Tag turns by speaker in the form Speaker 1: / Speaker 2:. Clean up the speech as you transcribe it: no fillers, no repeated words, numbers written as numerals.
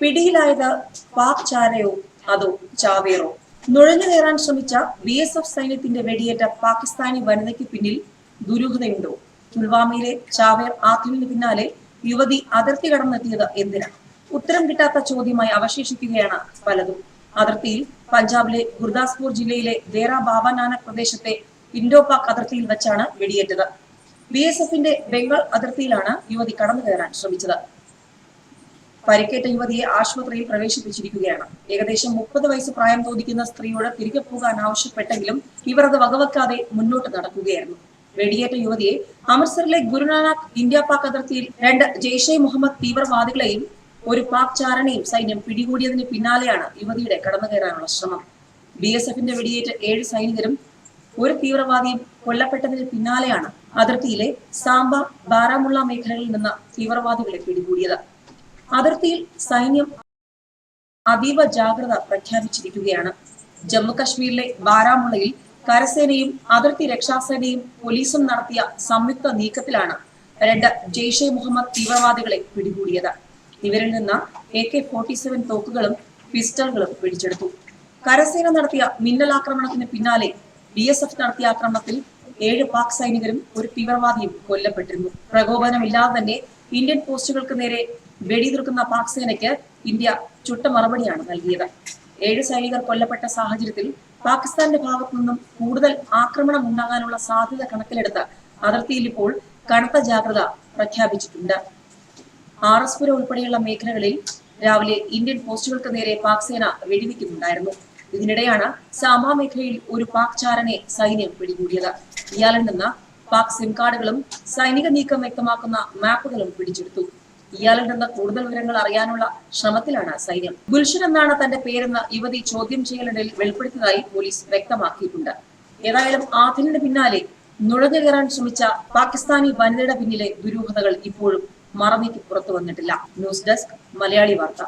Speaker 1: പിടിയിലായത് പാക് ചാരയോ അതോ ചാവേറോ? നുഴഞ്ഞു കയറാൻ ശ്രമിച്ച BSF സൈന്യത്തിന്റെ വെടിയേറ്റ പാകിസ്ഥാനി വനിതയ്ക്ക് പിന്നിൽ ദുരൂഹതയുണ്ടോ? പുൽവാമയിലെ ചാവേർ ആക്രമണത്തിന് പിന്നാലെ യുവതി അതിർത്തി കടന്നെത്തിയത് എന്തിനാ? ഉത്തരം കിട്ടാത്ത ചോദ്യമായി അവശേഷിക്കുകയാണ് പലതും. അതിർത്തിയിൽ പഞ്ചാബിലെ ഗുർദാസ്പൂർ ജില്ലയിലെ ദേറ ബാബ നാനക് പ്രദേശത്തെ ഇൻഡോ പാക് അതിർത്തിയിൽ വെച്ചാണ് വെടിയേറ്റത്. BSFന്റെ ബംഗാൾ അതിർത്തിയിലാണ് യുവതി കടന്നു കയറാൻ ശ്രമിച്ചത്. പരിക്കേറ്റ യുവതിയെ ആശുപത്രിയിൽ പ്രവേശിപ്പിച്ചിരിക്കുകയാണ്. ഏകദേശം 30 വയസ്സ് പ്രായം തോന്നിക്കുന്ന സ്ത്രീയോട് തിരികെ പോകാൻ ആവശ്യപ്പെട്ടെങ്കിലും ഇവർ അത് വകവെക്കാതെ മുന്നോട്ട് നടക്കുകയായിരുന്നു. വെടിയേറ്റ യുവതിയെ അമൃത്സറിലെ ഗുരുനാനാക് ഇന്ത്യ പാക് അതിർത്തിയിൽ 2 ജെയ്ഷെ മുഹമ്മദ് തീവ്രവാദികളെയും ഒരു പാക് ചാരനെയും സൈന്യം പിടികൂടിയതിന് പിന്നാലെയാണ് യുവതിയുടെ കടന്നു കയറാനുള്ള ശ്രമം. BSFന്റെ വെടിയേറ്റ് 7 സൈനികരും ഒരു തീവ്രവാദിയും കൊല്ലപ്പെട്ടതിന് പിന്നാലെയാണ് അതിർത്തിയിലെ സാംബ, ബാരാമുള്ള മേഖലകളിൽ നിന്ന് തീവ്രവാദികളെ പിടികൂടിയത്. അതിർത്തിയിൽ സൈന്യം അതീവ ജാഗ്രത പ്രഖ്യാപിച്ചിരിക്കുകയാണ്. ജമ്മു കശ്മീരിലെ ബാരാമുള്ളയിൽ കരസേനയും അതിർത്തി രക്ഷാസേനയും പോലീസും നടത്തിയ സംയുക്ത നീക്കത്തിലാണ് 2 ജെയ്ഷെ മുഹമ്മദ് തീവ്രവാദികളെ പിടികൂടിയത്. ഇവരിൽ നിന്ന് AK-47 തോക്കുകളും പിസ്റ്റളുകളും പിടിച്ചെടുത്തു. കരസേന നടത്തിയ മിന്നലാക്രമണത്തിന് പിന്നാലെ BSF നടത്തിയ ആക്രമണത്തിൽ 7 പാക് സൈനികരും ഒരു തീവ്രവാദിയും കൊല്ലപ്പെട്ടിരുന്നു. പ്രകോപനമില്ലാതെ തന്നെ ഇന്ത്യൻ പോസ്റ്റുകൾക്ക് നേരെ വെടിയുതിർക്കുന്ന പാക് സേനയ്ക്ക് ഇന്ത്യ ചുട്ട മറുപടിയാണ് നൽകിയത്. 7 സൈനികർ കൊല്ലപ്പെട്ട സാഹചര്യത്തിൽ പാകിസ്ഥാന്റെ ഭാഗത്തു നിന്നും കൂടുതൽ ആക്രമണം ഉണ്ടാകാനുള്ള സാധ്യത കണക്കിലെടുത്ത് അതിർത്തിയിൽ ഇപ്പോൾ കനത്ത ജാഗ്രത പ്രഖ്യാപിച്ചിട്ടുണ്ട്. ആർഎസ്പുര ഉൾപ്പെടെയുള്ള മേഖലകളിൽ രാവിലെ ഇന്ത്യൻ പോസ്റ്റുകൾക്ക് നേരെ പാക് സേന വെടിവെക്കുന്നുണ്ടായിരുന്നു. ഇതിനിടെയാണ് സാംബ മേഖലയിൽ ഒരു പാക് ചാരനെ സൈന്യം പിടികൂടിയത്. ഇയാളിൽ നിന്ന് പാക് സിം കാർഡുകളും സൈനിക നീക്കം വ്യക്തമാക്കുന്ന മാപ്പുകളും പിടിച്ചെടുത്തു. ഇയാളിൽ നിന്ന് കൂടുതൽ വിവരങ്ങൾ അറിയാനുള്ള ശ്രമത്തിലാണ് സൈന്യം. ഗുൽഷൻ എന്നാണ് തന്റെ പേരെന്ന് യുവതി ചോദ്യം ചെയ്യലിനിടയിൽ വെളിപ്പെടുത്തിയതായി പോലീസ് വ്യക്തമാക്കിയിട്ടുണ്ട്. ഏതായാലും ആദിലിന് പിന്നാലെ നുഴഞ്ഞു കയറാൻ ശ്രമിച്ച പാകിസ്ഥാനി വനിതയുടെ പിന്നിലെ ദുരൂഹതകൾ ഇപ്പോഴും മറനീക്കി പുറത്തു വന്നിട്ടില്ല. ന്യൂസ് ഡെസ്ക് മലയാളി വാർത്ത.